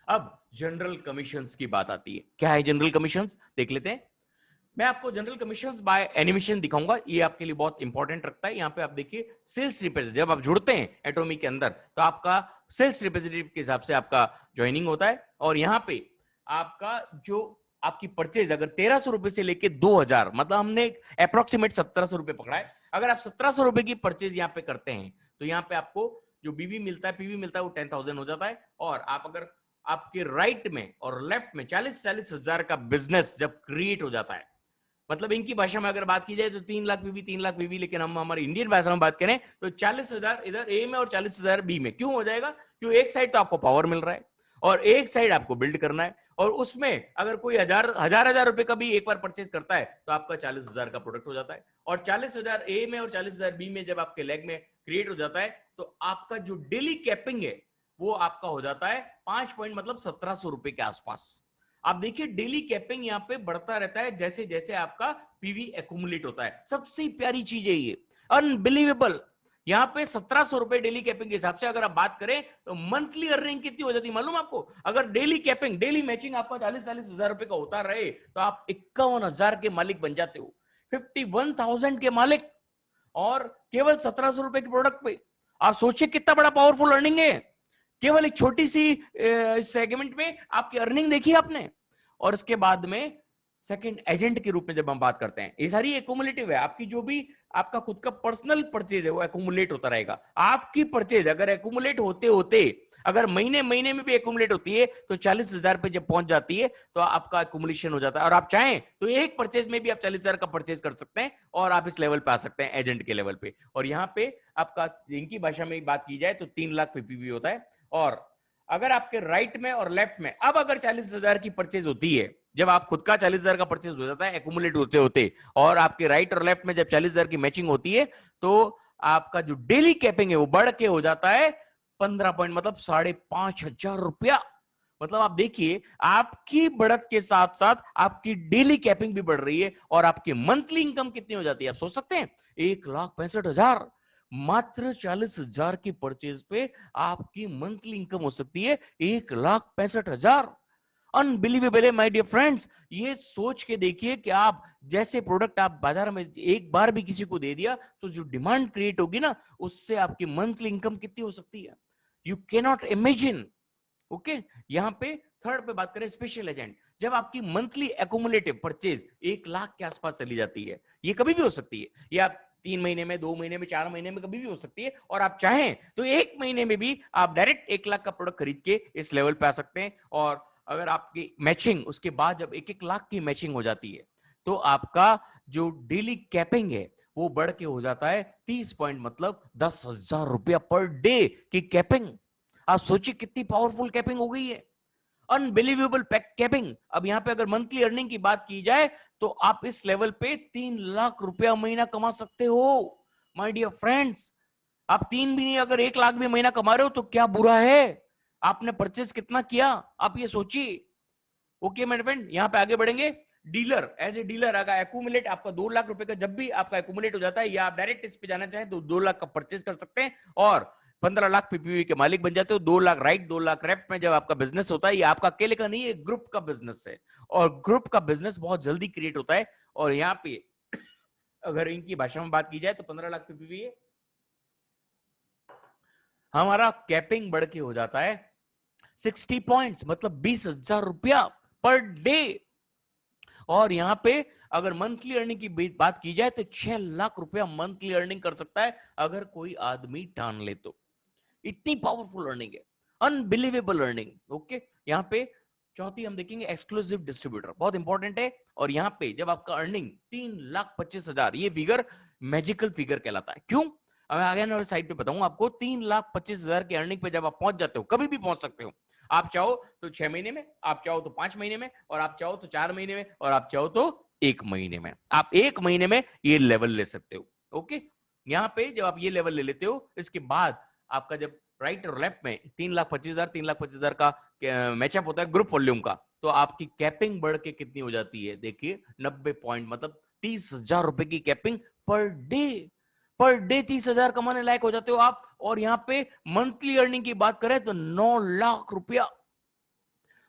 अब जनरल कमीशंस की बात आती है। क्या है जनरल कमीशंस, देख लेते हैं। मैं आपको जनरल कमीशंस बाय एनिमेशन दिखाऊंगा, ये आपके लिए बहुत इंपॉर्टेंट रखता है। यहाँ पे आप देखिए सेल्स रिप्रेजेंटेटिव, जब आप जुड़ते हैं एटॉमी के अंदर तो आपका सेल्स रिप्रेजेंटेटिव के हिसाब से आपका ज्वाइनिंग होता है। और यहाँ पे आपका जो आपकी परचेज अगर 1300 रुपए से लेके 2000, मतलब हमने अप्रोक्सीमेट 1700 रुपए पकड़ा है। अगर आप 1700 रुपए की परचेज यहाँ पे करते हैं तो यहाँ पे आपको जो बीबी मिलता है, पीवी मिलता है, वो 10,000 हो जाता है। और आप अगर आपके राइट में और लेफ्ट में 40-40 हजार का बिजनेस जब क्रिएट हो जाता है, मतलब इनकी भाषा में अगर बात की जाए तो 3 लाख पीवी, 3 लाख पीवी, लेकिन हम हमारी इंडियन भाषा में बात करें तो 40,000 इधर ए में और 40,000 बी में। क्यों हो जाएगा? क्यों, एक साइड तो आपको पावर मिल रहा है और एक साइड आपको बिल्ड करना है। और उसमें अगर कोई हजार रुपए का भी एक बार परचेज करता है तो आपका 40,000 का प्रोडक्ट हो जाता है। और 40,000 ए में और 40,000 बी में जब आपके लेग में क्रिएट हो जाता है तो आपका जो डेली कैपिंग है वो आपका हो जाता है 5 पॉइंट, मतलब 1700 रुपए के आसपास। आप देखिए डेली कैपिंग यहाँ पे बढ़ता रहता है जैसे जैसे आपका पीवी एक्यूमुलेट होता है। सबसे प्यारी चीज है ये, अनबिलीवेबल। यहाँ पे 1700 रुपए डेली कैपिंग के हिसाब से अगर आप बात करें तो मंथली अर्निंग कितनी हो जाती है मालूम आपको? अगर डेली कैपिंग, डेली मैचिंग आपका 40-40 हजार रुपए का होता रहे तो आप 51,000 के मालिक बन जाते हो, 51,000 के मालिक, और केवल 1700 रुपए के प्रोडक्ट पे। आप सोचिए कितना बड़ा पावरफुल अर्निंग है। केवल एक छोटी सी सेगमेंट में आपकी अर्निंग देखी आपने। और इसके बाद में सेकंड एजेंट के रूप में जब हम बात करते हैं, ये सारी एक्यूमुलेटिव है। आपकी जो भी आपका खुद का पर्सनल परचेज है वो एक्यूमुलेट होता रहेगा। आपकी परचेज अगर एक्यूमुलेट होते होते अगर महीने महीने में भी एक्यूमुलेट होती है तो 40,000 पे जब पहुंच जाती है तो आपका एक्यूमुलेशन हो जाता है। और आप चाहें तो एक परचेज में भी आप 40,000 का परचेज कर सकते हैं और आप इस लेवल पे आ सकते हैं, एजेंट के लेवल पे। और यहाँ पे आपका इनकी भाषा में बात की जाए तो 3 लाख पीपीवी होता है। और अगर आपके राइट में और लेफ्ट में अब अगर 40,000 की परचेज होती है, जब आप खुद का 40,000 का परचेज हो जाता है एक्यूमुलेट होते होते, और आपके राइट और लेफ्ट में जब 40,000 की मैचिंग होती है तो आपका जो डेली कैपिंग है वो बढ़ के हो जाता है 15 पॉइंट, मतलब 5,500 रुपया। मतलब आप देखिए आपकी बढ़त के साथ साथ आपकी डेली कैपिंग भी बढ़ रही है और आपकी मंथली इनकम कितनी हो जाती है आप सोच सकते हैं? 1,65,000। मात्र 40,000 की परचेज पे आपकी मंथली इनकम हो सकती है 1,65,000। अनबिलीवेबल है माय डियर फ्रेंड्स। ये सोच के देखिए कि आप जैसे प्रोडक्ट आप बाजार में एक बार भी किसी को दे दिया तो जो डिमांड क्रिएट होगी ना, उससे आपकी मंथली इनकम कितनी हो सकती है, you can not imagine. Okay, यहाँ पे थर्ड पे बात करें स्पेशल एजेंट। जब आपकी मंथली एक्यूमुलेटिव परचेज 1 लाख के आसपास चली जाती है, ये कभी भी हो सकती है, ये आप 3 महीने में, 2 महीने में, 4 महीने में कभी भी हो सकती है। और आप चाहें तो 1 महीने में भी आप डायरेक्ट 1 लाख का प्रोडक्ट खरीद के इस लेवल पे आ सकते हैं। और अगर आपकी मैचिंग उसके बाद जब 1-1 लाख की मैचिंग हो जाती है तो आपका जो डेली कैपिंग है वो बढ़ के हो जाता है 30 पॉइंट, मतलब 10,000 रुपया पर डे की कैपिंग। आप सोचिए कितनी पावरफुल कैपिंग हो गई है, अनबिलीवेबल कैपिंग। अब यहां पे अगर मंथली अर्निंग की बात की जाए तो आप इस लेवल पे 3 लाख रुपया महीना कमा सकते हो माय डियर फ्रेंड्स। आप 3 भी नहीं, अगर 1 लाख भी महीना कमा रहे हो तो क्या बुरा है? आपने परचेज कितना किया आप ये सोचिए। ओके मेरे फ्रेंड, यहां पे आगे बढ़ेंगे। डीलर, एज ए डीलर अगर एक्यूमुलेट आपका 2 लाख रुपए का जब भी आपका एक्यूमुलेट हो जाता है या आप डायरेक्ट इस पे जाना चाहें तो 2 लाख का परचेज कर सकते हैं और 15 लाख पीपीवी के मालिक बन जाते हो। 2 लाख राइट, 2 लाख लेफ्ट में जब आपका बिजनेस होता है, ये आपका अकेले का नहीं है, ग्रुप का बिजनेस है और ग्रुप का बिजनेस बहुत जल्दी क्रिएट होता है। और यहाँ पे अगर इनकी भाषा में बात की जाए तो 15 लाख पीपीवी है, हमारा कैपिंग बढ़ के हो जाता है 60 पॉइंट्स, मतलब 20,000 रुपया पर डे। और यहां पे अगर मंथली अर्निंग की बात की जाए तो 6 लाख रुपया मंथली अर्निंग कर सकता है अगर कोई आदमी ठान ले तो। इतनी पावरफुल अर्निंग है, अनबिलीवेबल अर्निंग। ओके, यहाँ पे चौथी हम देखेंगे एक्सक्लूसिव डिस्ट्रीब्यूटर, बहुत इंपॉर्टेंट है। और यहाँ पे जब आपका अर्निंग 3,25,000, ये फिगर मैजिकल फिगर कहलाता है। क्यों? मैं आगे वाले साइड पे बताऊंगा आपको। 3,25,000 की अर्निंग पे जब आप पहुंच जाते हो, कभी भी पहुंच सकते हो। आप चाहो तो 6 महीने में, आप चाहो तो 5 महीने में, और आप चाहो तो 4 महीने में, और आप चाहो तो 1 महीने में। आप 1 महीने में ये लेवल ले सकते हो। ओके, यहाँ पे जब आप ये लेवल ले लेते हो, इसके बाद आपका जब राइट और लेफ्ट में 3,25,000 का मैचअप होता है ग्रुप वॉल्यूम का, तो आपकी कैपिंग बढ़ के कितनी हो जाती है? देखिए 90 पॉइंट, मतलब 30,000 रुपए की capping per day. Per day 30,000 कमाने लायक हो जाते हो आप। और यहाँ पे मंथली अर्निंग की बात करें तो 9 लाख रुपया,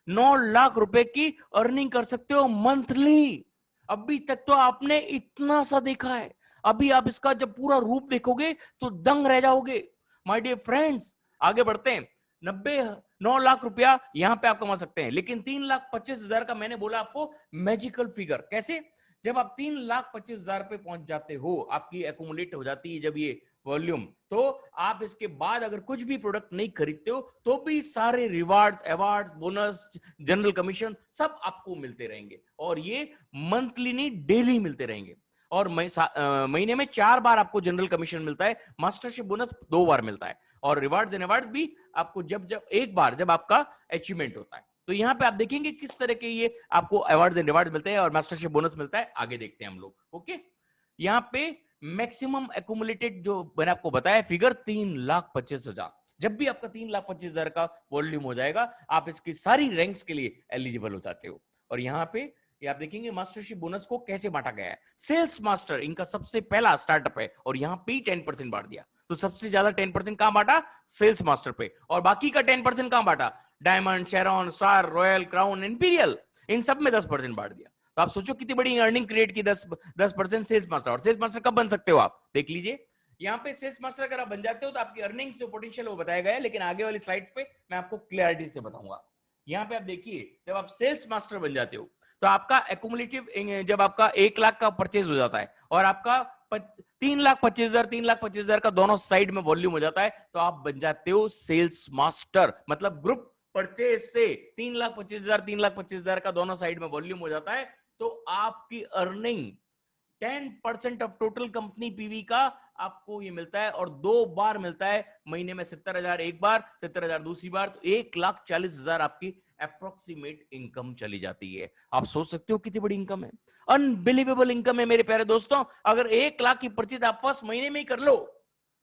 9 लाख रुपए की अर्निंग कर सकते हो मंथली। अभी तक तो आपने इतना सा देखा है, अभी आप इसका जब पूरा रूप देखोगे तो दंग रह जाओगे। माय डियर फ्रेंड्स, आगे बढ़ते हैं। 9 लाख रुपया यहां पे आप कमा सकते हैं, लेकिन 3,25,000 का मैंने बोला आपको मैजिकल फिगर। कैसे? जब आप 3,25,000 पे पहुंच जाते हो, आपकी एक्यूमुलेट हो जाती है जब ये वॉल्यूम, तो आप इसके बाद अगर कुछ भी प्रोडक्ट नहीं खरीदते हो तो भी सारे rewards, awards, bonus, general commission सब आपको मिलते रहेंगे। और ये मंथली नहीं, डेली मिलते रहेंगे। और महीने में 4 बार आपको जनरल कमीशन मिलता है, मास्टरशिप बोनस 2 बार मिलता है, और रिवार्ड्स एंड अवार्ड्स भी आपको जब एक बार जब आपका अचीवमेंट होता है। तो यहाँ पे आप देखेंगे किस तरह के ये आपको अवार्ड्स एंड रिवार्ड्स मिलते हैं और मास्टरशिप बोनस मिलता है। आगे देखते हैं हम लोग। ओके, यहाँ पे मैक्सिमम एक्यूमुलेटेड जो मैंने आपको बताया फिगर 3,25,000। जब भी आपका 3,25,000 का वॉल्यूम हो जाएगा, आप इसकी सारी रैंक्स के लिए एलिजिबल हो जाते हो। और यहाँ पे ये आप देखेंगे मास्टरशिप बोनस को कैसे बांटा गया है। सेल्स मास्टर इनका सबसे पहला स्टार्टअप है, और यहाँ पे 10% बांट दिया। तो सबसे ज्यादा 10% कहां बांटा? सेल्स मास्टर पे। और बाकी का 10% कहां बांटा? Diamond, Sharon, star, royal, crown, imperial, इन सब में 10% बांट दिया। तो आप सोचो कितनी बड़ी अर्निंग क्रिएट की। 10% सेल्स मास्टर। और सेल्स मास्टर कब बन सकते हो आप? देख लीजिए, यहाँ पे सेल्स मास्टर अगर आप बन जाते हो तो आपकी अर्निंग्स जो पोटेंशियल वो बताया गया है, लेकिन आगे वाली स्लाइड पे मैं आपको क्लैरिटी से बताऊंगा। यहाँ पे आप देखिए, जब आप सेल्स मास्टर बन जाते हो तो आपका एक्यूमुलेटिव, जब आपका 1 लाख का परचेज हो जाता है और आपका 3,25,000 का दोनों साइड में वॉल्यूम हो जाता है, तो आप बन जाते हो सेल्स मास्टर। मतलब ग्रुप परचेज से 3,25,000 का दोनों साइड में वॉल्यूम हो जाता है, तो आपकी earning 10% of total company PV का आपको ये मिलता है। और 2 बार मिलता है महीने में। 70,000 एक बार, 70,000 दूसरी बार, तो 1,40,000 आपकी अप्रोक्सीमेट इनकम चली जाती है। आप सोच सकते हो कितनी बड़ी इनकम है। अनबिलीवेबल इनकम है मेरे प्यारे दोस्तों। अगर 1 लाख की परचेज आप फर्स्ट महीने में ही कर लो,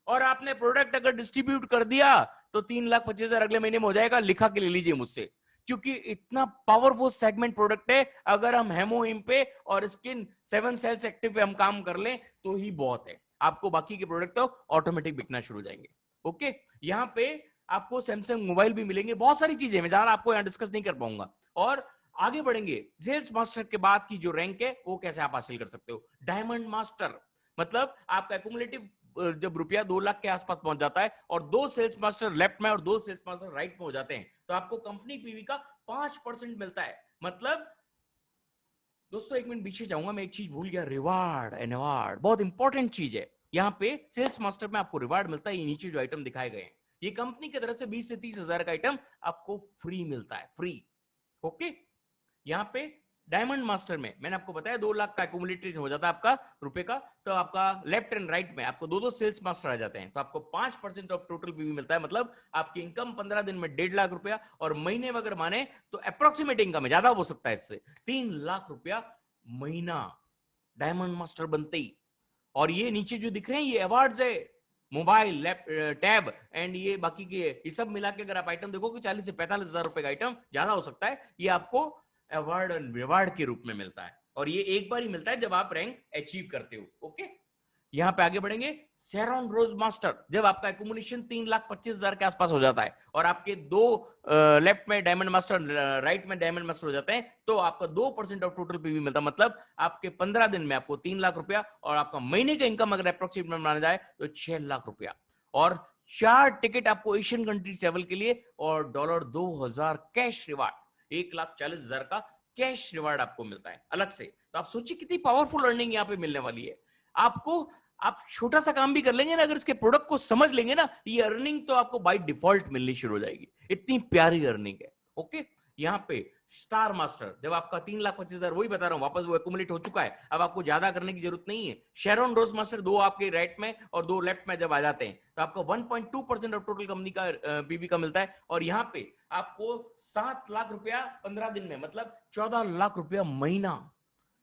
और आपने प्रोडक्ट अगर डिस्ट्रीब्यूट कर दिया, तो 3,25,000 अगले महीने में हो जाएगा। लिखा के ले लीजिए मुझसे, क्योंकि इतना पावरफुल सेगमेंट प्रोडक्ट है। अगर हम हेमोहिम पे और स्किन 7 सेल्स एक्टिव पे हम काम कर लें तो ही बहुत है। आपको बाकी के प्रोडक्ट तो ऑटोमेटिक बिकना शुरू हो जाएंगे। ओके, यहाँ पे आपको सैमसंग मोबाइल भी मिलेंगे, बहुत सारी चीजें मैं ज्यादा आपको यहाँ डिस्कस नहीं कर पाऊंगा। और आगे बढ़ेंगे, सेल्स मास्टर के बाद की जो रैंक है वो कैसे आप हासिल कर सकते हो? डायमंड मास्टर, मतलब आपका एक्यूमुलेटिव जब रुपया 2 लाख के आसपास पहुंच जाता है और 2 सेल्स मास्टर लेफ्ट में और 2 सेल्स मास्टर राइट में हो जाते हैं, तो आपको कंपनी पीवी का 5% मिलता है। मतलब दोस्तों, 1 मिनट पीछे जाऊंगा, मैं एक चीज भूल गया। रिवार्ड एंड अवार्ड बहुत इंपॉर्टेंट चीज है। यहाँ पे सेल्स मास्टर में आपको रिवार्ड मिलता है। ये नीचे जो आइटम दिखाए गए हैं, ये कंपनी की तरफ से 20 से 30,000 का आइटम आपको फ्री मिलता है, फ्री। ओके, यहाँ पे डायमंड मास्टर में मैंने आपको बताया 2 लाख का एक्यूमुलेटेड हो जाता है आपका रुपए का, तो आपका लेफ्ट एंड राइट में आपको 2-2 सेल्स मास्टर आ जाते हैं, तो आपको 5% ऑफ टोटल पीवी मिलता है। मतलब आपकी इनकम 15 दिन में 1.5 लाख रुपया, और महीने में अगर माने तो अप्रोक्सीमेट इनकम है, ज्यादा हो सकता है इससे, 3 लाख रुपया महीना डायमंड मास्टर बनते ही। और ये नीचे जो दिख रहे हैं ये अवार्ड्स है, मोबाइल, टैब एंड ये बाकी के, ये सब मिला के अगर आप आइटम देखोगे 40 से 45,000 रुपए का आइटम, ज्यादा हो सकता है। ये आपको अवार्ड एंड रिवार्ड के रूप में मिलता है, और ये एक बार ही मिलता है जब आप रैंक अचीव करते हो। ओके, यहाँ पे आगे बढ़ेंगे। शेरॉन रोज मास्टर, जब आपका एक्यूमुलेशन 3,25,000 के आसपास हो जाता है और आपके 2 लेफ्ट में डायमंड मास्टर, राइट में डायमंड मास्टर हो जाते हैं, तो आपका 2% ऑफ टोटल पीवी मिलता है। मतलब आपके 15 दिन में आपको 3 लाख रुपया, और आपका महीने का इनकम अगर अप्रोक्सीमेट माना जाए तो 6 लाख रुपया, और 4 टिकट आपको एशियन कंट्री ट्रेवल के लिए, और $2,000 कैश रिवार्ड, 1,40,000 का कैश रिवार्ड आपको मिलता है अलग से। तो आप सोचिए कितनी पावरफुल अर्निंग यहाँ पे मिलने वाली है आपको। आप छोटा सा काम भी कर लेंगे ना, अगर इसके प्रोडक्ट को समझ लेंगे ना, ये अर्निंग तो आपको बाय डिफॉल्ट मिलनी शुरू हो जाएगी। इतनी प्यारी अर्निंग है। ओके, यहाँ पे स्टार मास्टर जब आपका 3,25,000 वही बता रहा हूं वापस वो एक्यूमुलेट हो चुका है, अब आपको ज्यादा करने की जरूरत नहीं है। शेरॉन रोज मास्टर 2 आपके राइट में और 2 लेफ्ट में जब आ जाते हैं तो आपको 1.2% ऑफ टोटल कंपनी का पीवी का मिलता है। और यहाँ पे आपको 7 लाख रुपया 15 दिन में, मतलब 14 लाख रुपया महीना।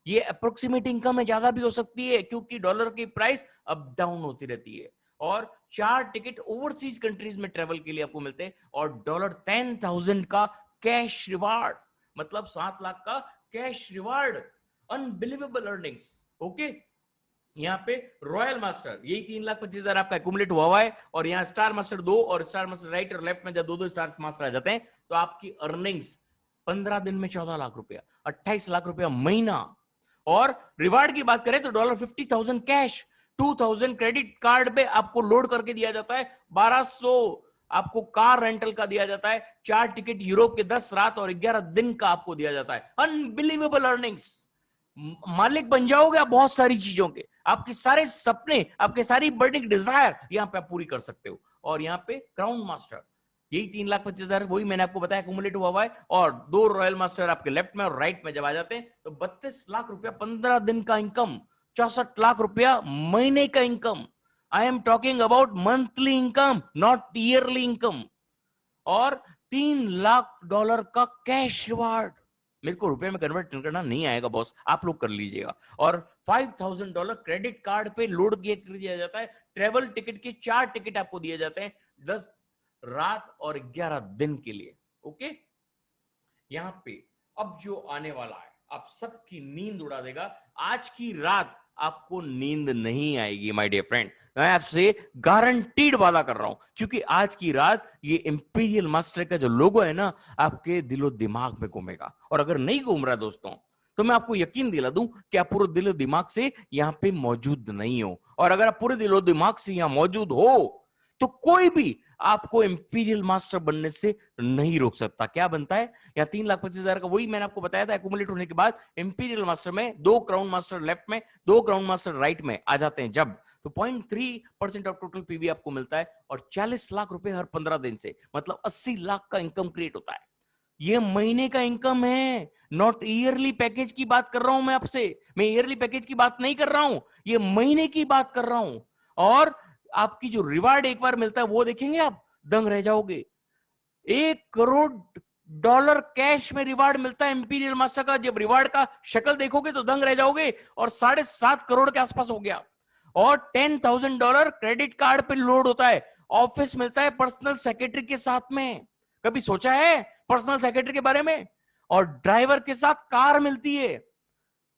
ये अप्रोक्सीमेट इनकम है, ज्यादा भी हो सकती है क्योंकि डॉलर की प्राइस अप डाउन होती रहती है। और 4 टिकट ओवरसीज कंट्रीज में ट्रेवल के लिए आपको मिलते हैं और $10,000 का कैश रिवार्ड, मतलब 7 लाख का cash reward. Unbelievable earnings. Okay, यहाँ पे रॉयल मास्टर यही 3,25,000 आपका एक्यूमुलेट हुआ है और यहाँ स्टार मास्टर 2 और स्टार मास्टर राइट और लेफ्ट में जब 2-2 स्टार मास्टर आ जाते हैं तो आपकी अर्निंग्स 15 दिन में 14 लाख रुपया, 28 लाख रुपया महीना। और रिवार्ड की बात करें तो $50,000 कैश, 2,000 क्रेडिट कार्ड पे आपको लोड करके दिया जाता है, 1,200 आपको कार रेंटल का दिया जाता है, 4 टिकट यूरोप के 10 रात और 11 दिन का आपको दिया जाता है। Unbelievable earnings. मालिक बन जाओगे आप बहुत सारी चीजों के, आपके सारे सपने, आपके सारी बर्निंग डिजायर यहाँ पे आप पूरी कर सकते हो। और यहाँ पे क्राउन मास्टर यही 3,25,000 वही मैंने आपको बताया एक्यूमुलेट हुआ है और 2 रॉयल मास्टर आपके लेफ्ट में और राइट में जब आ जाते हैं तो 32 लाख रुपया 15 दिन का इनकम, 64 लाख रुपया महीने का income. I am talking about monthly income, not yearly income. और $3 लाख का कैश रिवार्ड। मेरे को रुपए में कन्वर्ट करना नहीं आएगा बॉस, आप लोग कर लीजिएगा। और $5,000 क्रेडिट कार्ड पे लोड किया जाता है। ट्रेवल टिकट के 4 टिकट आपको दिए जाते हैं 10 रात और 11 दिन के लिए। ओके, यहां पे अब जो आने वाला है आप सबकी नींद उड़ा देगा। आज की रात आपको नींद नहीं आएगी माय डियर फ्रेंड, मैं आपसे गारंटीड वादा कर रहा हूं, क्योंकि आज की रात ये इंपीरियल मास्टर का जो लोगो है ना आपके दिलो दिमाग में घूमेगा। और अगर नहीं घूम रहा दोस्तों तो मैं आपको यकीन दिला दूं कि आप पूरे दिलो दिमाग से यहां पे मौजूद नहीं हो। और अगर आप पूरे दिलो दिमाग से यहां मौजूद हो तो कोई भी आपको इंपीरियल मास्टर बनने से नहीं रोक सकता। क्या बनता है या 3,25,000 का वही मैंने आपको बताया था, एक्यूमुलेट होने के बाद इंपीरियल मास्टर में 2 क्राउन मास्टर लेफ्ट में, 2 क्राउन मास्टर राइट में आ जाते हैं जब, तो 0.3% ऑफ टोटल पीवी आपको मिलता है और 40 लाख रुपए हर 15 दिन से, मतलब 80 लाख का इनकम क्रिएट होता है। ये महीने का इनकम है, नॉट ईयरली पैकेज की बात कर रहा हूं मैं आपसे। मैं ईयरली पैकेज की बात नहीं कर रहा हूं, ये महीने की बात कर रहा हूं। और आपकी जो रिवार्ड एक बार मिलता है वो देखेंगे आप दंग रह जाओगे। $1 करोड़ कैश में रिवार्ड मिलता है इंपीरियल मास्टर का। जब रिवार्ड का शक्ल देखोगे तो दंग रह जाओगे। और 7.5 करोड़ के आसपास हो गया। और $10,000 क्रेडिट कार्ड पे लोड होता है। ऑफिस मिलता है पर्सनल सेक्रेटरी के साथ में, कभी सोचा है पर्सनल सेक्रेटरी के बारे में? और ड्राइवर के साथ कार मिलती है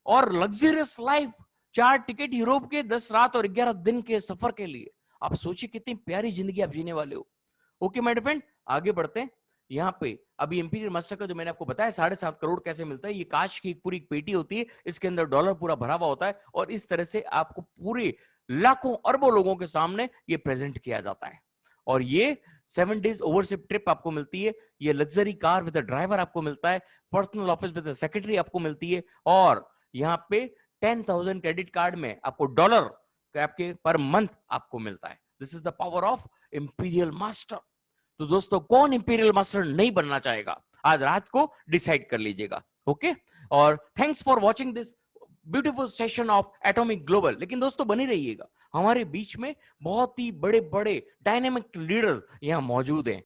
और लग्जरियस लाइफ, 4 टिकट यूरोप के 10 रात और 11 दिन के सफर के लिए। आप सोचिए कितनी प्यारी जिंदगी आप जीने वाले हो। ओके माय डियर फ्रेंड, आगे बढ़ते हैं। यहाँ पे अभी इंपीरियल मास्टर का जो मैंने आपको बताया 7.5 करोड़ कैसे मिलता है, ये कांच की पूरी पेटी होती है, इसके अंदर डॉलर पूरा भरा हुआ होता है और इस तरह से आपको पूरे लाखों अरबों लोगों के सामने ये प्रेजेंट किया जाता है। और ये 7 डेज ओवरशिप ट्रिप आपको मिलती है, ये लग्जरी कार विद ड्राइवर आपको मिलता है, पर्सनल ऑफिस विद सेक्रेटरी आपको मिलती है और यहाँ पे 10,000 क्रेडिट कार्ड में आपको डॉलर आपके पर मंथ आपको मिलता है। This is the power of imperial master. तो दोस्तों कौन इंपीरियल मास्टर नहीं बनना चाहेगा, आज रात को डिसाइड कर लीजिएगा। ओके, और thanks for watching this beautiful session of atomic global. लेकिन दोस्तों बने रहिएगा, हमारे बीच में बहुत ही बड़े बड़े डायनेमिक लीडर यहाँ मौजूद हैं।